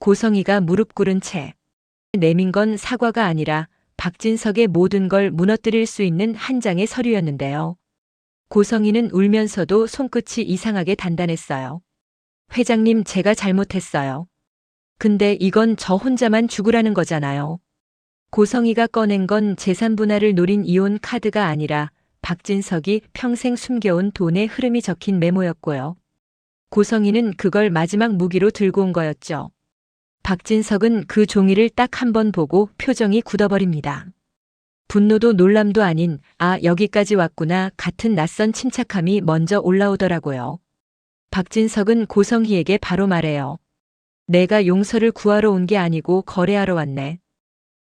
고성이가 무릎 꿇은 채 내민 건 사과가 아니라 박진석의 모든 걸 무너뜨릴 수 있는 한 장의 서류였는데요. 고성이는 울면서도 손끝이 이상하게 단단했어요. 회장님, 제가 잘못했어요. 근데 이건 저 혼자만 죽으라는 거잖아요. 고성이가 꺼낸 건 재산 분할을 노린 이혼 카드가 아니라 박진석이 평생 숨겨온 돈의 흐름이 적힌 메모였고요. 고성이는 그걸 마지막 무기로 들고 온 거였죠. 박진석은 그 종이를 딱 한 번 보고 표정이 굳어버립니다. 분노도 놀람도 아닌 여기까지 왔구나 같은 낯선 침착함이 먼저 올라오더라고요. 박진석은 고성희에게 바로 말해요. 내가 용서를 구하러 온 게 아니고 거래하러 왔네.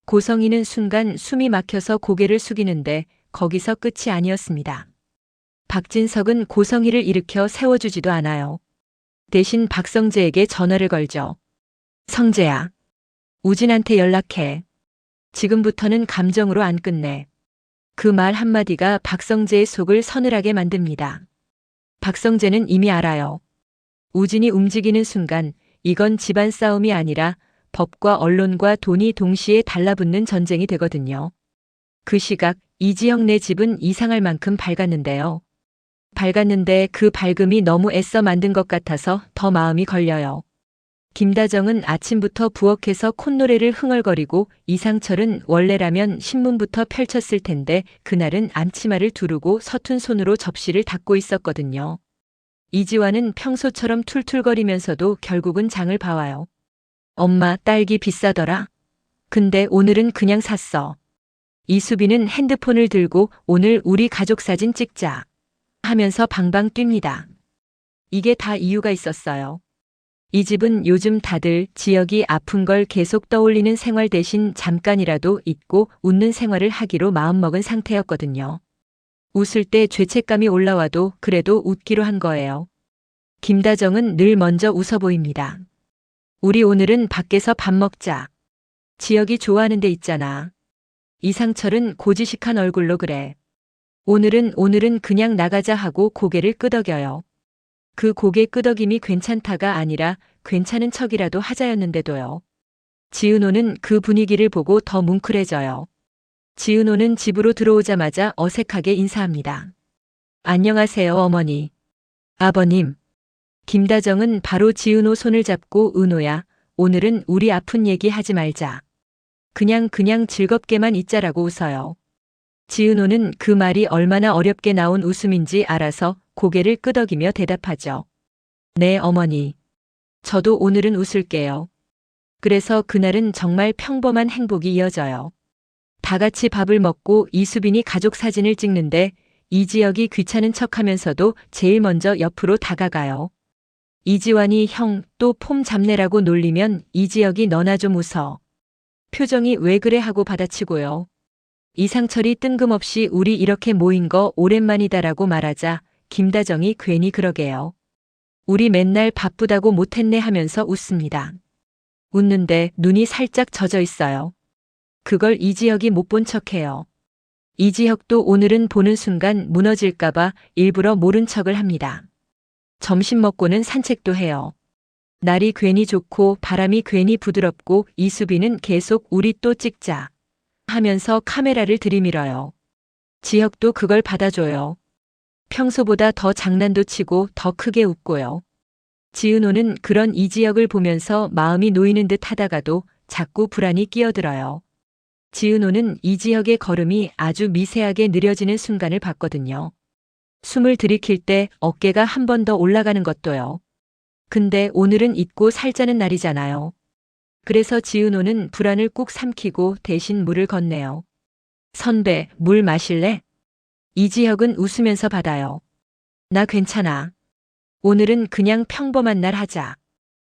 고성희는 순간 숨이 막혀서 고개를 숙이는데 거기서 끝이 아니었습니다. 박진석은 고성희를 일으켜 세워주지도 않아요. 대신 박성재에게 전화를 걸죠. 성재야, 우진한테 연락해. 지금부터는 감정으로 안 끝내. 그 말 한마디가 박성재의 속을 서늘하게 만듭니다. 박성재는 이미 알아요. 우진이 움직이는 순간 이건 집안 싸움이 아니라 법과 언론과 돈이 동시에 달라붙는 전쟁이 되거든요. 그 시각 이지영네 집은 이상할 만큼 밝았는데요. 밝았는데 그 밝음이 너무 애써 만든 것 같아서 더 마음이 걸려요. 김다정은 아침부터 부엌에서 콧노래를 흥얼거리고 이상철은 원래라면 신문부터 펼쳤을 텐데 그날은 앞치마를 두르고 서툰 손으로 접시를 닦고 있었거든요. 이지화는 평소처럼 툴툴거리면서도 결국은 장을 봐와요. 엄마, 딸기 비싸더라. 근데 오늘은 그냥 샀어. 이수빈은 핸드폰을 들고 오늘 우리 가족 사진 찍자 하면서 방방 뜁니다. 이게 다 이유가 있었어요. 이 집은 요즘 다들 지역이 아픈 걸 계속 떠올리는 생활 대신 잠깐이라도 잊고 웃는 생활을 하기로 마음먹은 상태였거든요. 웃을 때 죄책감이 올라와도 그래도 웃기로 한 거예요. 김다정은 늘 먼저 웃어 보입니다. 우리 오늘은 밖에서 밥 먹자. 지역이 좋아하는 데 있잖아. 이상철은 고지식한 얼굴로 그래. 오늘은 그냥 나가자 하고 고개를 끄덕여요. 그 고개 끄덕임이 괜찮다가 아니라 괜찮은 척이라도 하자였는데도요. 지은호는 그 분위기를 보고 더 뭉클해져요. 지은호는 집으로 들어오자마자 어색하게 인사합니다. 안녕하세요, 어머니. 아버님. 김다정은 바로 지은호 손을 잡고 은호야, 오늘은 우리 아픈 얘기 하지 말자. 그냥 즐겁게만 있자라고 웃어요. 지은호는 그 말이 얼마나 어렵게 나온 웃음인지 알아서 고개를 끄덕이며 대답하죠. 네, 어머니. 저도 오늘은 웃을게요. 그래서 그날은 정말 평범한 행복이 이어져요. 다 같이 밥을 먹고 이수빈이 가족 사진을 찍는데 이지혁이 귀찮은 척하면서도 제일 먼저 옆으로 다가가요. 이지환이 형, 또 폼 잡내라고 놀리면 이지혁이 너나 좀 웃어. 표정이 왜 그래 하고 받아치고요. 이상철이 뜬금없이 우리 이렇게 모인 거 오랜만이다라고 말하자 김다정이 괜히 그러게요. 우리 맨날 바쁘다고 못했네 하면서 웃습니다. 웃는데 눈이 살짝 젖어 있어요. 그걸 이지혁이 못 본 척해요. 이지혁도 오늘은 보는 순간 무너질까봐 일부러 모른 척을 합니다. 점심 먹고는 산책도 해요. 날이 괜히 좋고 바람이 괜히 부드럽고 이수빈은 계속 우리 또 찍자 하면서 카메라를 들이밀어요. 지혁도 그걸 받아줘요. 평소보다 더 장난도 치고 더 크게 웃고요. 지은호는 그런 이지혁을 보면서 마음이 놓이는 듯 하다가도 자꾸 불안이 끼어들어요. 지은호는 이지혁의 걸음이 아주 미세하게 느려지는 순간을 봤거든요. 숨을 들이킬 때 어깨가 한 번 더 올라가는 것도요. 근데 오늘은 잊고 살자는 날이잖아요. 그래서 지은호는 불안을 꾹 삼키고 대신 물을 건네요. 선배, 물 마실래? 이지혁은 웃으면서 받아요. 나 괜찮아. 오늘은 그냥 평범한 날 하자.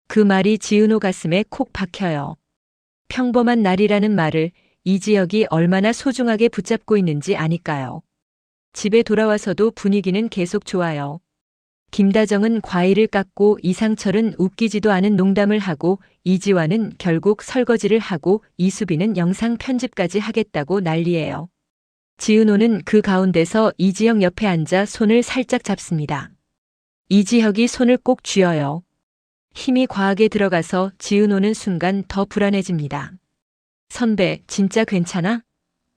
그 말이 지은호 가슴에 콕 박혀요. 평범한 날이라는 말을 이지혁이 얼마나 소중하게 붙잡고 있는지 아니까요. 집에 돌아와서도 분위기는 계속 좋아요. 김다정은 과일을 깎고 이상철은 웃기지도 않은 농담을 하고 이지환은 결국 설거지를 하고 이수빈은 영상 편집까지 하겠다고 난리예요. 지은호는 그 가운데서 이지혁 옆에 앉아 손을 살짝 잡습니다. 이지혁이 손을 꼭 쥐어요. 힘이 과하게 들어가서 지은호는 순간 더 불안해집니다. 선배, 진짜 괜찮아?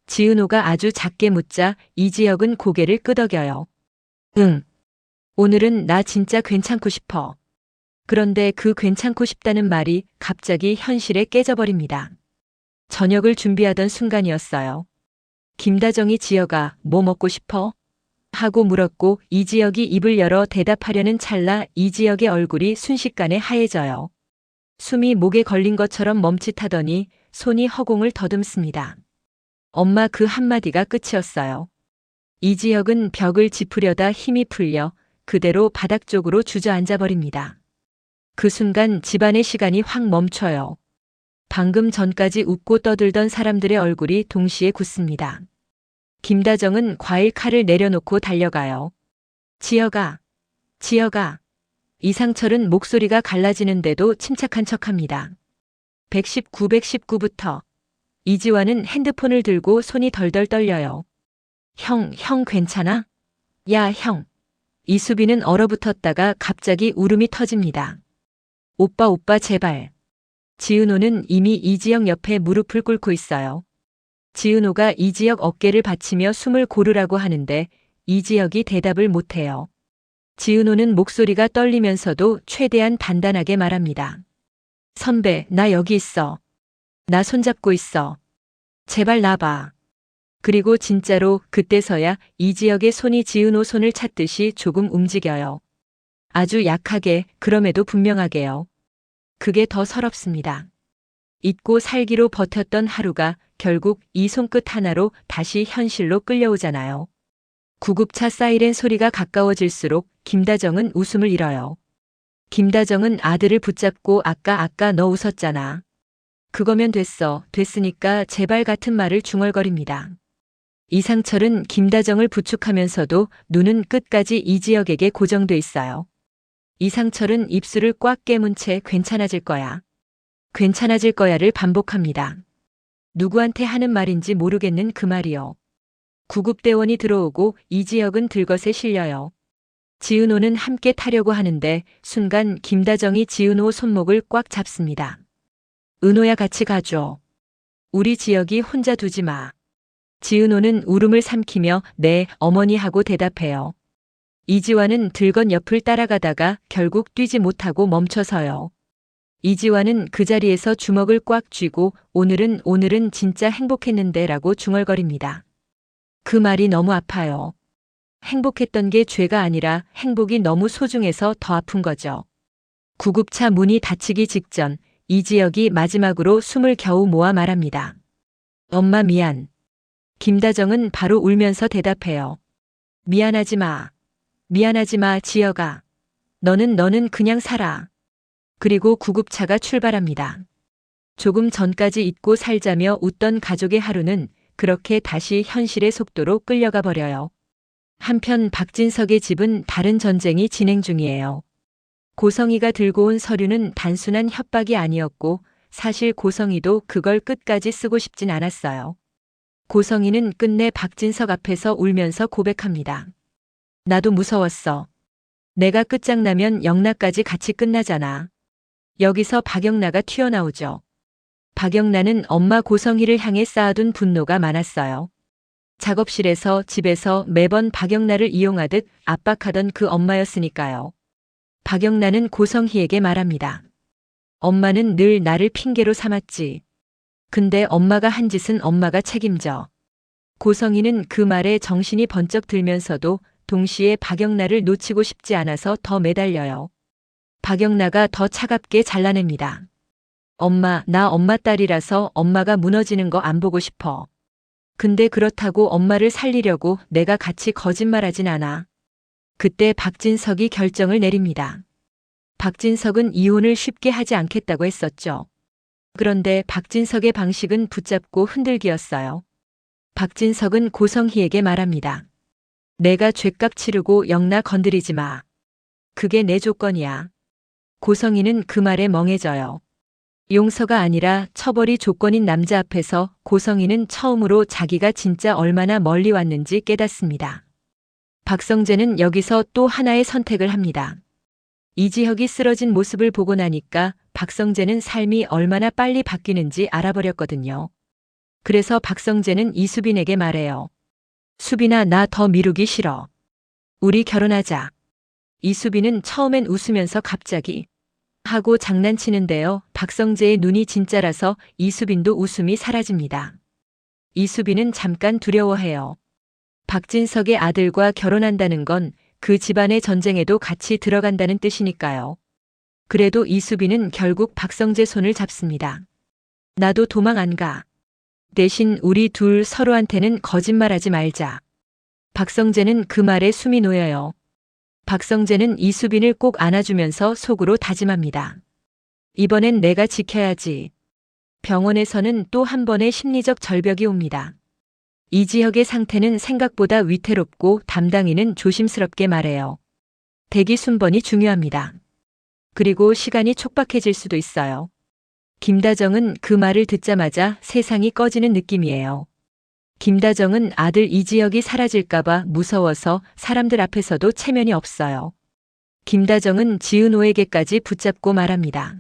지은호가 아주 작게 묻자 이지혁은 고개를 끄덕여요. 응. 오늘은 나 진짜 괜찮고 싶어. 그런데 그 괜찮고 싶다는 말이 갑자기 현실에 깨져버립니다. 저녁을 준비하던 순간이었어요. 김다정이 지혁아, 뭐 먹고 싶어? 하고 물었고 이지혁이 입을 열어 대답하려는 찰나 이지혁의 얼굴이 순식간에 하얘져요. 숨이 목에 걸린 것처럼 멈칫하더니 손이 허공을 더듬습니다. 엄마 그 한마디가 끝이었어요. 이지혁은 벽을 짚으려다 힘이 풀려 그대로 바닥 쪽으로 주저앉아 버립니다. 그 순간 집안의 시간이 확 멈춰요. 방금 전까지 웃고 떠들던 사람들의 얼굴이 동시에 굳습니다. 김다정은 과일 칼을 내려놓고 달려가요. 지혁아, 지혁아. 이상철은 목소리가 갈라지는데도 침착한 척합니다. 119, 119부터. 이지환은 핸드폰을 들고 손이 덜덜 떨려요. 형 괜찮아? 야, 형. 이수빈은 얼어붙었다가 갑자기 울음이 터집니다. 오빠 제발. 지은호는 이미 이지혁 옆에 무릎을 꿇고 있어요. 지은호가 이지혁 어깨를 받치며 숨을 고르라고 하는데 이지혁이 대답을 못해요. 지은호는 목소리가 떨리면서도 최대한 단단하게 말합니다. 선배, 나 여기 있어. 나 손잡고 있어. 제발 놔봐. 그리고 진짜로 그때서야 이지혁의 손이 지은호 손을 찾듯이 조금 움직여요. 아주 약하게, 그럼에도 분명하게요. 그게 더 서럽습니다. 잊고 살기로 버텼던 하루가 결국 이 손끝 하나로 다시 현실로 끌려오잖아요. 구급차 사이렌 소리가 가까워질수록 김다정은 웃음을 잃어요. 김다정은 아들을 붙잡고 아까 너 웃었잖아. 그거면 됐으니까 제발 같은 말을 중얼거립니다. 이상철은 김다정을 부축하면서도 눈은 끝까지 이지혁에게 고정돼 있어요. 이상철은 입술을 꽉 깨문 채 괜찮아질 거야. 괜찮아질 거야를 반복합니다. 누구한테 하는 말인지 모르겠는 그 말이요. 구급대원이 들어오고 이지혁은 들것에 실려요. 지은호는 함께 타려고 하는데 순간 김다정이 지은호 손목을 꽉 잡습니다. 은호야 같이 가줘. 우리 지혁이 혼자 두지 마. 지은호는 울음을 삼키며 네, 어머니 하고 대답해요. 이지환은 들건 옆을 따라가다가 결국 뛰지 못하고 멈춰서요. 이지환은 그 자리에서 주먹을 꽉 쥐고 오늘은 진짜 행복했는데 라고 중얼거립니다. 그 말이 너무 아파요. 행복했던 게 죄가 아니라 행복이 너무 소중해서 더 아픈 거죠. 구급차 문이 닫히기 직전 이지혁이 마지막으로 숨을 겨우 모아 말합니다. 엄마 미안. 김다정은 바로 울면서 대답해요. 미안하지 마. 미안하지 마, 지혁아. 너는 그냥 살아. 그리고 구급차가 출발합니다. 조금 전까지 잊고 살자며 웃던 가족의 하루는 그렇게 다시 현실의 속도로 끌려가 버려요. 한편 박진석의 집은 다른 전쟁이 진행 중이에요. 고성이가 들고 온 서류는 단순한 협박이 아니었고 사실 고성이도 그걸 끝까지 쓰고 싶진 않았어요. 고성이는 끝내 박진석 앞에서 울면서 고백합니다. 나도 무서웠어. 내가 끝장나면 영나까지 같이 끝나잖아. 여기서 박영나가 튀어나오죠. 박영나는 엄마 고성희를 향해 쌓아둔 분노가 많았어요. 작업실에서 집에서 매번 박영나를 이용하듯 압박하던 그 엄마였으니까요. 박영나는 고성희에게 말합니다. 엄마는 늘 나를 핑계로 삼았지. 근데 엄마가 한 짓은 엄마가 책임져. 고성희는 그 말에 정신이 번쩍 들면서도 동시에 박영나를 놓치고 싶지 않아서 더 매달려요. 박영나가 더 차갑게 잘라냅니다. 엄마, 나 엄마 딸이라서 엄마가 무너지는 거 안 보고 싶어. 근데 그렇다고 엄마를 살리려고 내가 같이 거짓말하진 않아. 그때 박진석이 결정을 내립니다. 박진석은 이혼을 쉽게 하지 않겠다고 했었죠. 그런데 박진석의 방식은 붙잡고 흔들기였어요. 박진석은 고성희에게 말합니다. 내가 죗값 치르고 영나 건드리지 마. 그게 내 조건이야. 고성희는 그 말에 멍해져요. 용서가 아니라 처벌이 조건인 남자 앞에서 고성희는 처음으로 자기가 진짜 얼마나 멀리 왔는지 깨닫습니다. 박성재는 여기서 또 하나의 선택을 합니다. 이지혁이 쓰러진 모습을 보고 나니까 박성재는 삶이 얼마나 빨리 바뀌는지 알아버렸거든요. 그래서 박성재는 이수빈에게 말해요. 수빈아, 나 더 미루기 싫어. 우리 결혼하자. 이수빈은 처음엔 웃으면서 갑자기 하고 장난치는데요. 박성재의 눈이 진짜라서 이수빈도 웃음이 사라집니다. 이수빈은 잠깐 두려워해요. 박진석의 아들과 결혼한다는 건 그 집안의 전쟁에도 같이 들어간다는 뜻이니까요. 그래도 이수빈은 결국 박성재 손을 잡습니다. 나도 도망 안 가. 대신 우리 둘 서로한테는 거짓말하지 말자. 박성재는 그 말에 숨이 놓여요. 박성재는 이수빈을 꼭 안아주면서 속으로 다짐합니다. 이번엔 내가 지켜야지. 병원에서는 또 한 번의 심리적 절벽이 옵니다. 이지혁의 상태는 생각보다 위태롭고 담당인은 조심스럽게 말해요. 대기 순번이 중요합니다. 그리고 시간이 촉박해질 수도 있어요. 김다정은 그 말을 듣자마자 세상이 꺼지는 느낌이에요. 김다정은 아들 이지혁이 사라질까봐 무서워서 사람들 앞에서도 체면이 없어요. 김다정은 지은호에게까지 붙잡고 말합니다.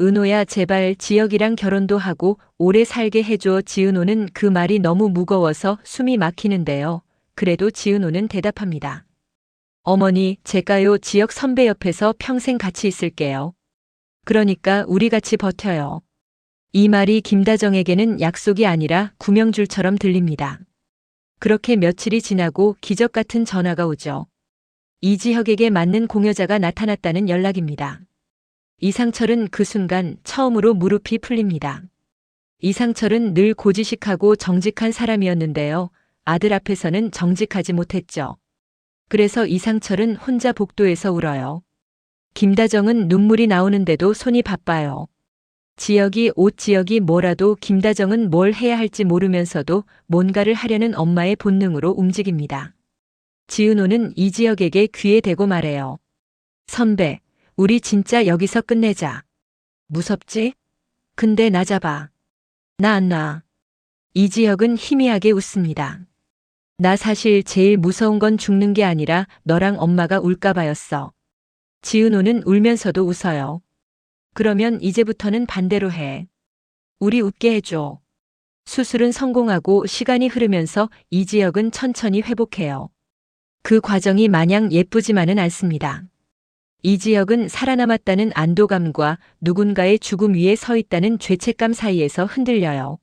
은호야, 제발 지혁이랑 결혼도 하고 오래 살게 해줘. 지은호는 그 말이 너무 무거워서 숨이 막히는데요. 그래도 지은호는 대답합니다. 어머니, 제가요, 지혁 선배 옆에서 평생 같이 있을게요. 그러니까 우리 같이 버텨요. 이 말이 김다정에게는 약속이 아니라 구명줄처럼 들립니다. 그렇게 며칠이 지나고 기적 같은 전화가 오죠. 이지혁에게 맞는 공여자가 나타났다는 연락입니다. 이상철은 그 순간 처음으로 무릎이 풀립니다. 이상철은 늘 고지식하고 정직한 사람이었는데요. 아들 앞에서는 정직하지 못했죠. 그래서 이상철은 혼자 복도에서 울어요. 김다정은 눈물이 나오는데도 손이 바빠요. 지혁이 뭐라도 김다정은 뭘 해야 할지 모르면서도 뭔가를 하려는 엄마의 본능으로 움직입니다. 지은호는 이지혁에게 귀에 대고 말해요. 선배, 우리 진짜 여기서 끝내자. 무섭지? 근데 나 잡아. 나 안 놔. 이지혁은 희미하게 웃습니다. 나 사실 제일 무서운 건 죽는 게 아니라 너랑 엄마가 울까봐였어. 지은호는 울면서도 웃어요. 그러면 이제부터는 반대로 해. 우리 웃게 해줘. 수술은 성공하고 시간이 흐르면서 이지혁은 천천히 회복해요. 그 과정이 마냥 예쁘지만은 않습니다. 이지혁은 살아남았다는 안도감과 누군가의 죽음 위에 서 있다는 죄책감 사이에서 흔들려요.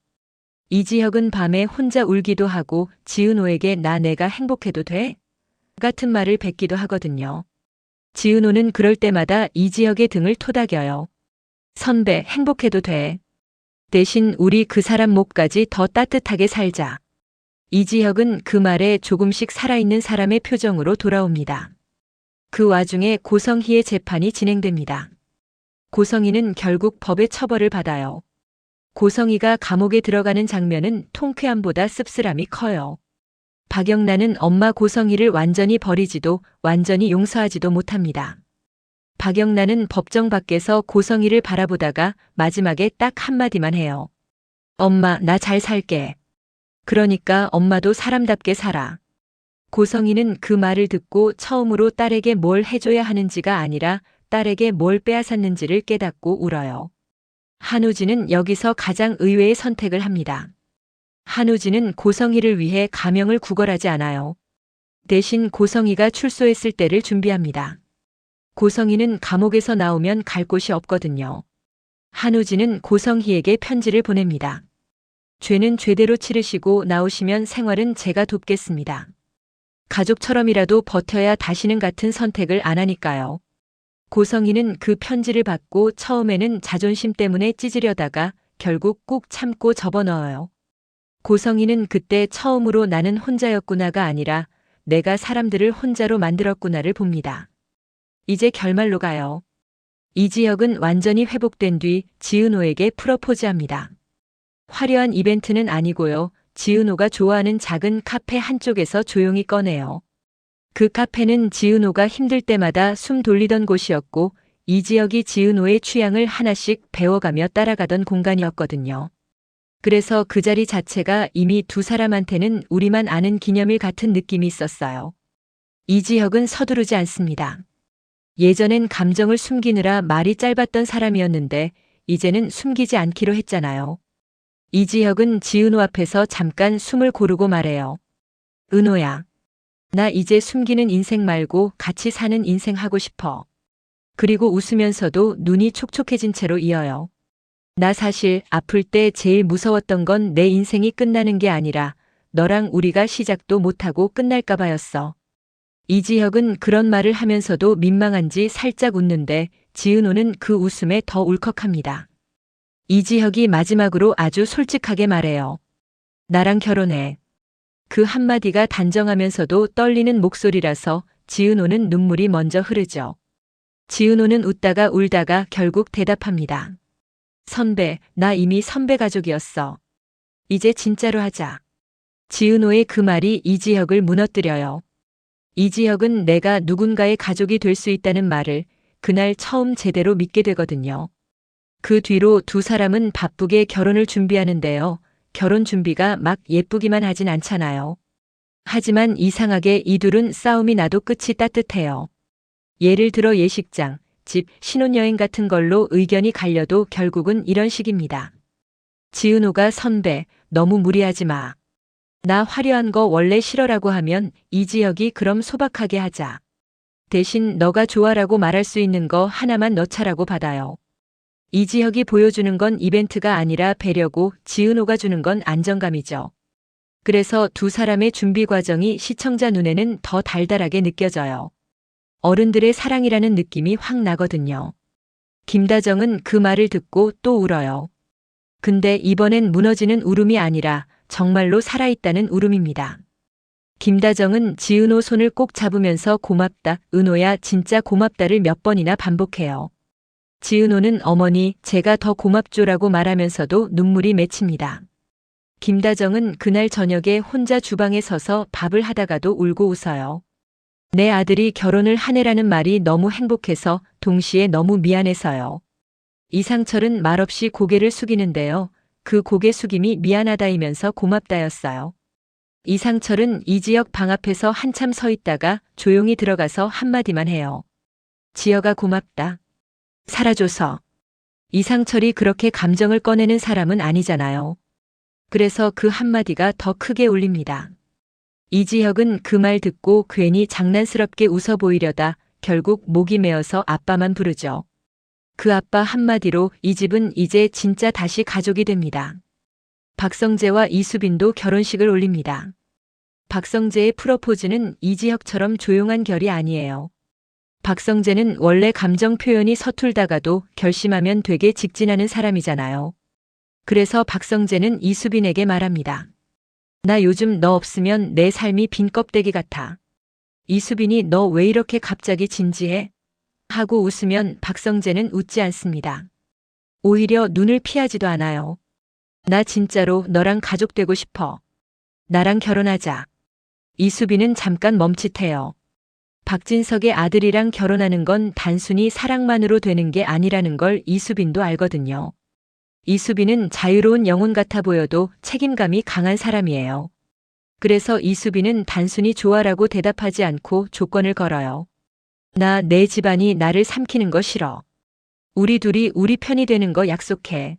이지혁은 밤에 혼자 울기도 하고 지은호에게 내가 행복해도 돼? 같은 말을 뱉기도 하거든요. 지은호는 그럴 때마다 이지혁의 등을 토닥여요. 선배, 행복해도 돼. 대신 우리 그 사람 몫까지 더 따뜻하게 살자. 이지혁은 그 말에 조금씩 살아있는 사람의 표정으로 돌아옵니다. 그 와중에 고성희의 재판이 진행됩니다. 고성희는 결국 법의 처벌을 받아요. 고성희가 감옥에 들어가는 장면은 통쾌함보다 씁쓸함이 커요. 박영란은 엄마 고성희를 완전히 버리지도 완전히 용서하지도 못합니다. 박영란은 법정 밖에서 고성희를 바라보다가 마지막에 딱 한마디만 해요. 엄마, 나 잘 살게. 그러니까 엄마도 사람답게 살아. 고성희는 그 말을 듣고 처음으로 딸에게 뭘 해줘야 하는지가 아니라 딸에게 뭘 빼앗았는지를 깨닫고 울어요. 한우진은 여기서 가장 의외의 선택을 합니다. 한우진은 고성희를 위해 가명을 구걸하지 않아요. 대신 고성희가 출소했을 때를 준비합니다. 고성희는 감옥에서 나오면 갈 곳이 없거든요. 한우진은 고성희에게 편지를 보냅니다. 죄는 죄대로 치르시고 나오시면 생활은 제가 돕겠습니다. 가족처럼이라도 버텨야 다시는 같은 선택을 안 하니까요. 고성희는 그 편지를 받고 처음에는 자존심 때문에 찢으려다가 결국 꾹 참고 접어넣어요. 고성희는 그때 처음으로 나는 혼자였구나가 아니라 내가 사람들을 혼자로 만들었구나를 봅니다. 이제 결말로 가요. 이지혁은 완전히 회복된 뒤 지은호에게 프로포즈합니다. 화려한 이벤트는 아니고요. 지은호가 좋아하는 작은 카페 한쪽에서 조용히 꺼내요. 그 카페는 지은호가 힘들 때마다 숨 돌리던 곳이었고 이지혁이 지은호의 취향을 하나씩 배워가며 따라가던 공간이었거든요. 그래서 그 자리 자체가 이미 두 사람한테는 우리만 아는 기념일 같은 느낌이 있었어요. 이지혁은 서두르지 않습니다. 예전엔 감정을 숨기느라 말이 짧았던 사람이었는데 이제는 숨기지 않기로 했잖아요. 이지혁은 지은호 앞에서 잠깐 숨을 고르고 말해요. 은호야. 나 이제 숨기는 인생 말고 같이 사는 인생 하고 싶어. 그리고 웃으면서도 눈이 촉촉해진 채로 이어요. 나 사실 아플 때 제일 무서웠던 건 내 인생이 끝나는 게 아니라 너랑 우리가 시작도 못하고 끝날까 봐였어. 이지혁은 그런 말을 하면서도 민망한지 살짝 웃는데 지은호는 그 웃음에 더 울컥합니다. 이지혁이 마지막으로 아주 솔직하게 말해요. 나랑 결혼해. 그 한마디가 단정하면서도 떨리는 목소리라서 지은호는 눈물이 먼저 흐르죠. 지은호는 웃다가 울다가 결국 대답합니다. 선배, 나 이미 선배 가족이었어. 이제 진짜로 하자. 지은호의 그 말이 이지혁을 무너뜨려요. 이지혁은 내가 누군가의 가족이 될 수 있다는 말을 그날 처음 제대로 믿게 되거든요. 그 뒤로 두 사람은 바쁘게 결혼을 준비하는데요. 결혼 준비가 막 예쁘기만 하진 않잖아요. 하지만 이상하게 이 둘은 싸움이 나도 끝이 따뜻해요. 예를 들어 예식장, 집, 신혼여행 같은 걸로 의견이 갈려도 결국은 이런 식입니다. 지은호가 선배, 너무 무리하지 마. 나 화려한 거 원래 싫어라고 하면 이지혁이 그럼 소박하게 하자. 대신 너가 좋아라고 말할 수 있는 거 하나만 넣자라고 받아요. 이지혁이 보여주는 건 이벤트가 아니라 배려고 지은호가 주는 건 안정감이죠. 그래서 두 사람의 준비 과정이 시청자 눈에는 더 달달하게 느껴져요. 어른들의 사랑이라는 느낌이 확 나거든요. 김다정은 그 말을 듣고 또 울어요. 근데 이번엔 무너지는 울음이 아니라 정말로 살아있다는 울음입니다. 김다정은 지은호 손을 꼭 잡으면서 고맙다, 은호야 진짜 고맙다를 몇 번이나 반복해요. 지은호는 어머니, 제가 더 고맙죠라고 말하면서도 눈물이 맺힙니다. 김다정은 그날 저녁에 혼자 주방에 서서 밥을 하다가도 울고 웃어요. 내 아들이 결혼을 하네라는 말이 너무 행복해서 동시에 너무 미안해서요. 이상철은 말없이 고개를 숙이는데요. 그 고개 숙임이 미안하다이면서 고맙다였어요. 이상철은 이지혁 방 앞에서 한참 서 있다가 조용히 들어가서 한마디만 해요. 지혁아 고맙다. 살아줘서. 이상철이 그렇게 감정을 꺼내는 사람은 아니잖아요. 그래서 그 한마디가 더 크게 울립니다. 이지혁은 그 말 듣고 괜히 장난스럽게 웃어 보이려다 결국 목이 메어서 아빠만 부르죠. 그 아빠 한마디로 이 집은 이제 진짜 다시 가족이 됩니다. 박성재와 이수빈도 결혼식을 올립니다. 박성재의 프로포즈는 이지혁처럼 조용한 결이 아니에요. 박성재는 원래 감정 표현이 서툴다가도 결심하면 되게 직진하는 사람이잖아요. 그래서 박성재는 이수빈에게 말합니다. 나 요즘 너 없으면 내 삶이 빈 껍데기 같아. 이수빈이 너 왜 이렇게 갑자기 진지해? 하고 웃으면 박성재는 웃지 않습니다. 오히려 눈을 피하지도 않아요. 나 진짜로 너랑 가족 되고 싶어. 나랑 결혼하자. 이수빈은 잠깐 멈칫해요. 박진석의 아들이랑 결혼하는 건 단순히 사랑만으로 되는 게 아니라는 걸 이수빈도 알거든요. 이수빈은 자유로운 영혼 같아 보여도 책임감이 강한 사람이에요. 그래서 이수빈은 단순히 좋아라고 대답하지 않고 조건을 걸어요. 나 내 집안이 나를 삼키는 거 싫어. 우리 둘이 우리 편이 되는 거 약속해.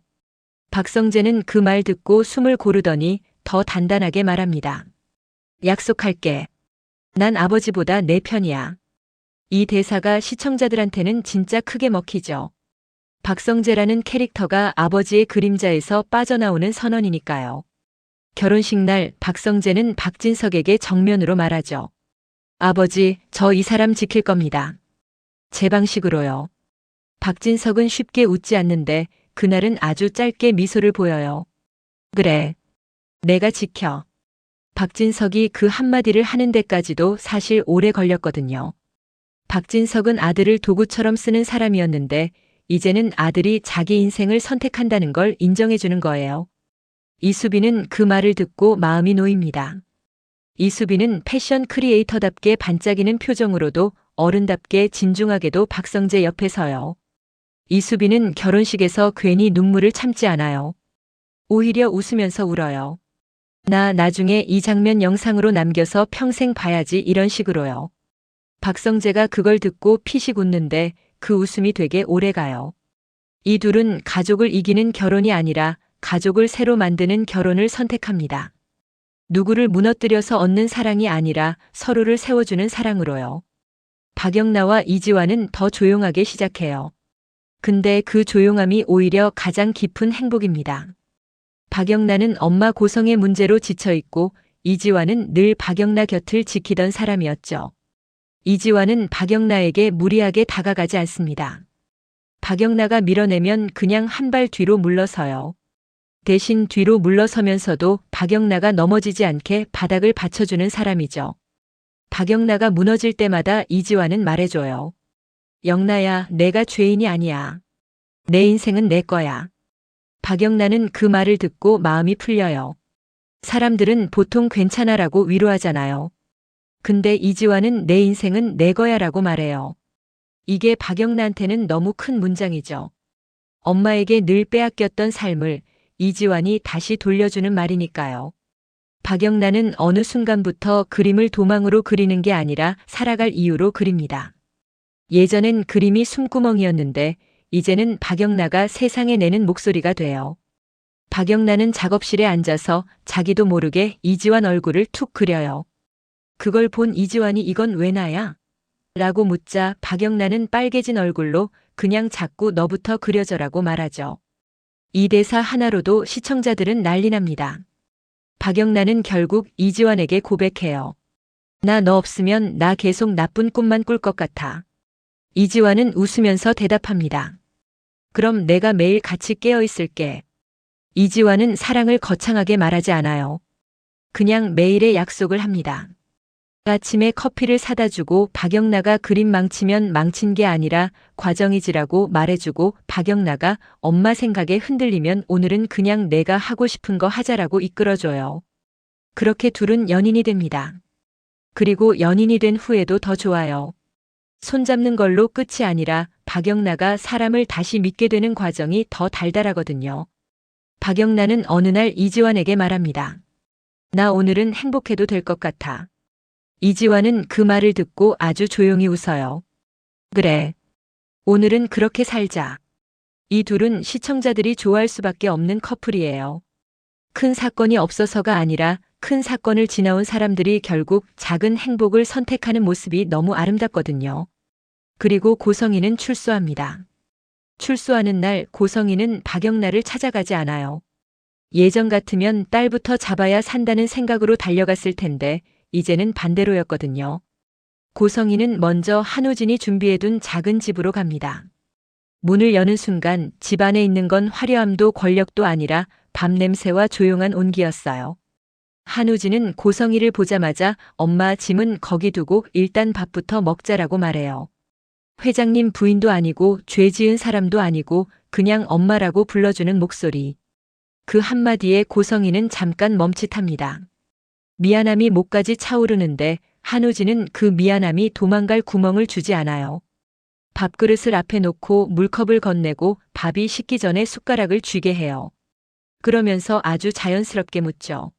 박성재는 그 말 듣고 숨을 고르더니 더 단단하게 말합니다. 약속할게. 난 아버지보다 내 편이야. 이 대사가 시청자들한테는 진짜 크게 먹히죠. 박성재라는 캐릭터가 아버지의 그림자에서 빠져나오는 선언이니까요. 결혼식 날 박성재는 박진석에게 정면으로 말하죠. 아버지, 저 이 사람 지킬 겁니다. 제 방식으로요. 박진석은 쉽게 웃지 않는데 그날은 아주 짧게 미소를 보여요. 그래. 내가 지켜. 박진석이 그 한마디를 하는 데까지도 사실 오래 걸렸거든요. 박진석은 아들을 도구처럼 쓰는 사람이었는데 이제는 아들이 자기 인생을 선택한다는 걸 인정해주는 거예요. 이수빈은 그 말을 듣고 마음이 놓입니다. 이수빈은 패션 크리에이터답게 반짝이는 표정으로도 어른답게 진중하게도 박성재 옆에 서요. 이수빈은 결혼식에서 괜히 눈물을 참지 않아요. 오히려 웃으면서 울어요. 나 나중에 이 장면 영상으로 남겨서 평생 봐야지 이런 식으로요. 박성재가 그걸 듣고 피식 웃는데 그 웃음이 되게 오래가요. 이 둘은 가족을 이기는 결혼이 아니라 가족을 새로 만드는 결혼을 선택합니다. 누구를 무너뜨려서 얻는 사랑이 아니라 서로를 세워주는 사랑으로요. 박영나와 이지환은 더 조용하게 시작해요. 근데 그 조용함이 오히려 가장 깊은 행복입니다. 박영나는 엄마 고성의 문제로 지쳐있고 이지환은 늘 박영나 곁을 지키던 사람이었죠. 이지환은 박영나에게 무리하게 다가가지 않습니다. 박영나가 밀어내면 그냥 한 발 뒤로 물러서요. 대신 뒤로 물러서면서도 박영나가 넘어지지 않게 바닥을 받쳐주는 사람이죠. 박영나가 무너질 때마다 이지환은 말해줘요. 영나야, 내가 죄인이 아니야. 내 인생은 내 거야. 박영나는 그 말을 듣고 마음이 풀려요. 사람들은 보통 괜찮아라고 위로하잖아요. 근데 이지환은 내 인생은 내 거야라고 말해요. 이게 박영나한테는 너무 큰 문장이죠. 엄마에게 늘 빼앗겼던 삶을 이지환이 다시 돌려주는 말이니까요. 박영나는 어느 순간부터 그림을 도망으로 그리는 게 아니라 살아갈 이유로 그립니다. 예전엔 그림이 숨구멍이었는데 이제는 박영나가 세상에 내는 목소리가 돼요. 박영나는 작업실에 앉아서 자기도 모르게 이지환 얼굴을 툭 그려요. 그걸 본 이지환이 이건 왜 나야? 라고 묻자 박영나는 빨개진 얼굴로 그냥 자꾸 너부터 그려져라고 말하죠. 이 대사 하나로도 시청자들은 난리 납니다. 박영나는 결국 이지환에게 고백해요. 나 너 없으면 나 계속 나쁜 꿈만 꿀 것 같아. 이지환은 웃으면서 대답합니다. 그럼 내가 매일 같이 깨어 있을게. 이지환은 사랑을 거창하게 말하지 않아요. 그냥 매일의 약속을 합니다. 아침에 커피를 사다 주고 박영나가 그림 망치면 망친 게 아니라 과정이지라고 말해주고 박영나가 엄마 생각에 흔들리면 오늘은 그냥 내가 하고 싶은 거 하자라고 이끌어줘요. 그렇게 둘은 연인이 됩니다. 그리고 연인이 된 후에도 더 좋아요. 손잡는 걸로 끝이 아니라 박영나가 사람을 다시 믿게 되는 과정이 더 달달하거든요. 박영나는 어느 날 이지환에게 말합니다. 나 오늘은 행복해도 될 것 같아. 이지환은 그 말을 듣고 아주 조용히 웃어요. 그래. 오늘은 그렇게 살자. 이 둘은 시청자들이 좋아할 수밖에 없는 커플이에요. 큰 사건이 없어서가 아니라 큰 사건을 지나온 사람들이 결국 작은 행복을 선택하는 모습이 너무 아름답거든요. 그리고 고성이는 출소합니다. 출소하는 날 고성이는 박영나를 찾아가지 않아요. 예전 같으면 딸부터 잡아야 산다는 생각으로 달려갔을 텐데 이제는 반대로였거든요. 고성이는 먼저 한우진이 준비해둔 작은 집으로 갑니다. 문을 여는 순간 집 안에 있는 건 화려함도 권력도 아니라 밤 냄새와 조용한 온기였어요. 한우진은 고성이를 보자마자 엄마 짐은 거기 두고 일단 밥부터 먹자라고 말해요. 회장님 부인도 아니고 죄 지은 사람도 아니고 그냥 엄마라고 불러주는 목소리. 그 한마디에 고성이는 잠깐 멈칫합니다. 미안함이 목까지 차오르는데 한우진은 그 미안함이 도망갈 구멍을 주지 않아요. 밥그릇을 앞에 놓고 물컵을 건네고 밥이 식기 전에 숟가락을 쥐게 해요. 그러면서 아주 자연스럽게 묻죠.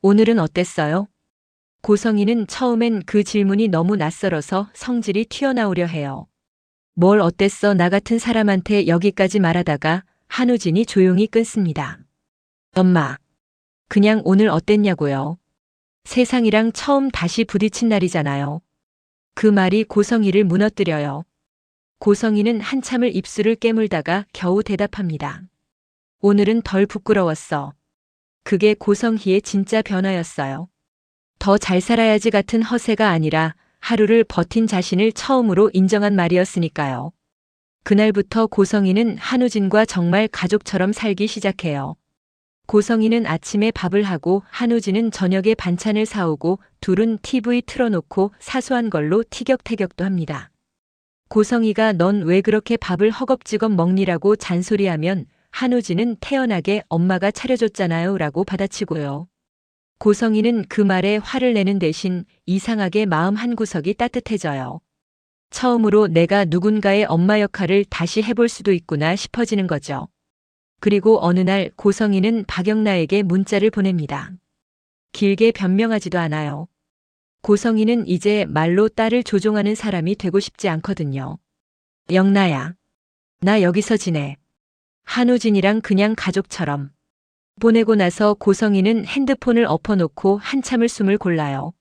오늘은 어땠어요? 고성이는 처음엔 그 질문이 너무 낯설어서 성질이 튀어나오려 해요. 뭘 어땠어 나 같은 사람한테 여기까지 말하다가 한우진이 조용히 끊습니다. 엄마, 그냥 오늘 어땠냐고요? 세상이랑 처음 다시 부딪힌 날이잖아요. 그 말이 고성이를 무너뜨려요. 고성이는 한참을 입술을 깨물다가 겨우 대답합니다. 오늘은 덜 부끄러웠어. 그게 고성희의 진짜 변화였어요. 더 잘 살아야지 같은 허세가 아니라 하루를 버틴 자신을 처음으로 인정한 말이었으니까요. 그날부터 고성이는 한우진과 정말 가족처럼 살기 시작해요. 고성이는 아침에 밥을 하고 한우진은 저녁에 반찬을 사오고 둘은 TV 틀어놓고 사소한 걸로 티격태격도 합니다. 고성이가 넌 왜 그렇게 밥을 허겁지겁 먹니라고 잔소리하면 한우진은 태연하게 엄마가 차려줬잖아요 라고 받아치고요. 고성이는 그 말에 화를 내는 대신 이상하게 마음 한구석이 따뜻해져요. 처음으로 내가 누군가의 엄마 역할을 다시 해볼 수도 있구나 싶어지는 거죠. 그리고 어느 날 고성이는 박영나에게 문자를 보냅니다. 길게 변명하지도 않아요. 고성이는 이제 말로 딸을 조종하는 사람이 되고 싶지 않거든요. 영나야, 나 여기서 지내. 한우진이랑 그냥 가족처럼. 보내고 나서 고성이는 핸드폰을 엎어놓고 한참을 숨을 골라요.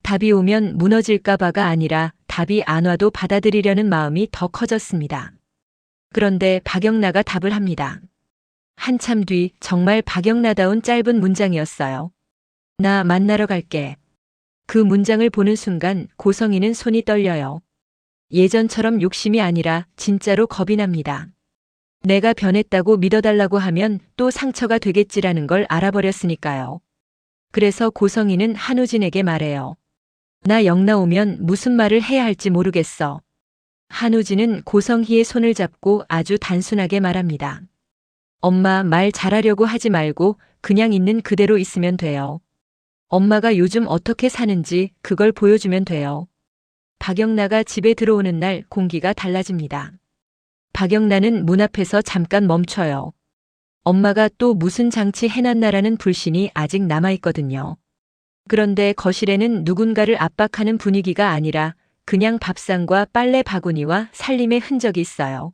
답이 오면 무너질까봐가 아니라 답이 안 와도 받아들이려는 마음이 더 커졌습니다. 그런데 박영나가 답을 합니다. 한참 뒤 정말 박영나다운 짧은 문장이었어요. 나 만나러 갈게. 그 문장을 보는 순간 고성이는 손이 떨려요. 예전처럼 욕심이 아니라 진짜로 겁이 납니다. 내가 변했다고 믿어달라고 하면 또 상처가 되겠지라는 걸 알아버렸으니까요. 그래서 고성이는 한우진에게 말해요. 나 영나 오면 무슨 말을 해야 할지 모르겠어. 한우진은 고성희의 손을 잡고 아주 단순하게 말합니다. 엄마 말 잘하려고 하지 말고 그냥 있는 그대로 있으면 돼요. 엄마가 요즘 어떻게 사는지 그걸 보여주면 돼요. 박영나가 집에 들어오는 날 공기가 달라집니다. 박영나는 문 앞에서 잠깐 멈춰요. 엄마가 또 무슨 장치 해놨나라는 불신이 아직 남아있거든요. 그런데 거실에는 누군가를 압박하는 분위기가 아니라 그냥 밥상과 빨래 바구니와 살림의 흔적이 있어요.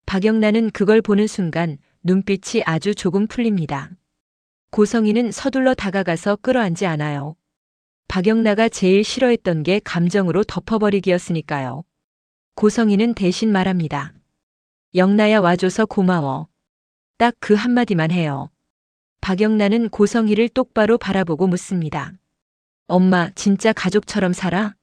박영나는 그걸 보는 순간 눈빛이 아주 조금 풀립니다. 고성이는 서둘러 다가가서 끌어안지 않아요. 박영나가 제일 싫어했던 게 감정으로 덮어버리기였으니까요. 고성이는 대신 말합니다. 영나야 와줘서 고마워. 딱 그 한마디만 해요. 박영나는 고성희를 똑바로 바라보고 묻습니다. 엄마 진짜 가족처럼 살아?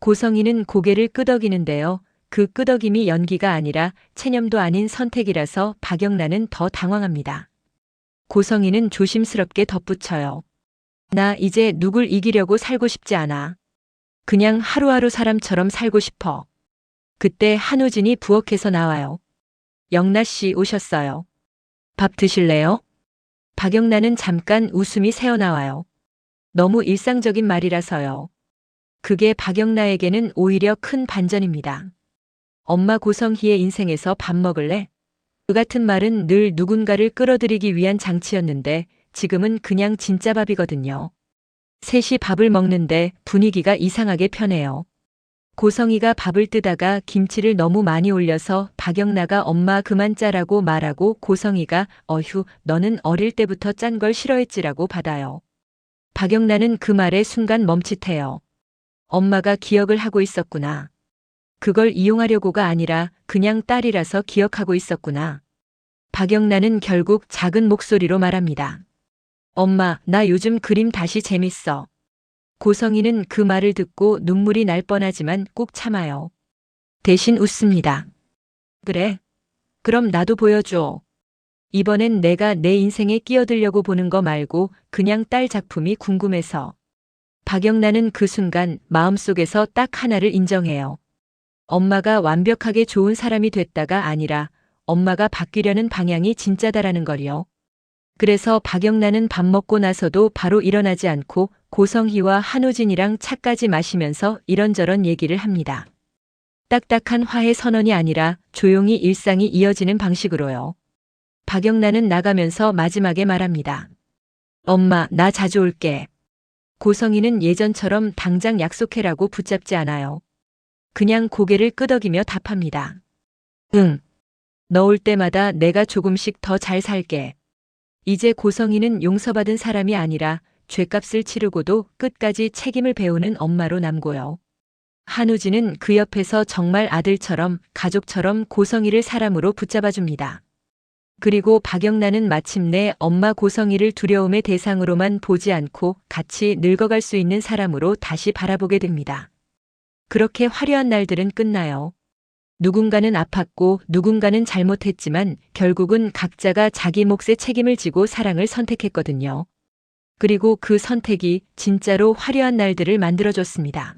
고성희는 고개를 끄덕이는데요. 그 끄덕임이 연기가 아니라 체념도 아닌 선택이라서 박영나는 더 당황합니다. 고성희는 조심스럽게 덧붙여요. 나 이제 누굴 이기려고 살고 싶지 않아. 그냥 하루하루 사람처럼 살고 싶어. 그때 한우진이 부엌에서 나와요. 영나 씨 오셨어요. 밥 드실래요? 박영나는 잠깐 웃음이 새어나와요. 너무 일상적인 말이라서요. 그게 박영나에게는 오히려 큰 반전입니다. 엄마 고성희의 인생에서 밥 먹을래? 그 같은 말은 늘 누군가를 끌어들이기 위한 장치였는데 지금은 그냥 진짜 밥이거든요. 셋이 밥을 먹는데 분위기가 이상하게 편해요. 고성희가 밥을 뜨다가 김치를 너무 많이 올려서 박영나가 엄마 그만 짜라고 말하고 고성희가 어휴 너는 어릴 때부터 짠 걸 싫어했지라고 받아요. 박영나는 그 말에 순간 멈칫해요. 엄마가 기억을 하고 있었구나. 그걸 이용하려고가 아니라 그냥 딸이라서 기억하고 있었구나. 박영나는 결국 작은 목소리로 말합니다. 엄마, 나 요즘 그림 다시 재밌어. 고성희는 그 말을 듣고 눈물이 날 뻔하지만 꾹 참아요. 대신 웃습니다. 그래? 그럼 나도 보여줘. 이번엔 내가 내 인생에 끼어들려고 보는 거 말고 그냥 딸 작품이 궁금해서. 박영나는 그 순간 마음속에서 딱 하나를 인정해요. 엄마가 완벽하게 좋은 사람이 됐다가 아니라 엄마가 바뀌려는 방향이 진짜다라는 걸요. 그래서 박영나는 밥 먹고 나서도 바로 일어나지 않고 고성희와 한우진이랑 차까지 마시면서 이런저런 얘기를 합니다. 딱딱한 화해 선언이 아니라 조용히 일상이 이어지는 방식으로요. 박영나는 나가면서 마지막에 말합니다. 엄마, 나 자주 올게. 고성희는 예전처럼 당장 약속해라고 붙잡지 않아요. 그냥 고개를 끄덕이며 답합니다. 응. 너 올 때마다 내가 조금씩 더 잘 살게. 이제 고성희는 용서받은 사람이 아니라 죗값을 치르고도 끝까지 책임을 배우는 엄마로 남고요. 한우진은 그 옆에서 정말 아들처럼 가족처럼 고성희를 사람으로 붙잡아줍니다. 그리고 박영나는 마침내 엄마 고성희를 두려움의 대상으로만 보지 않고 같이 늙어갈 수 있는 사람으로 다시 바라보게 됩니다. 그렇게 화려한 날들은 끝나요. 누군가는 아팠고 누군가는 잘못했지만 결국은 각자가 자기 몫의 책임을 지고 사랑을 선택했거든요. 그리고 그 선택이 진짜로 화려한 날들을 만들어줬습니다.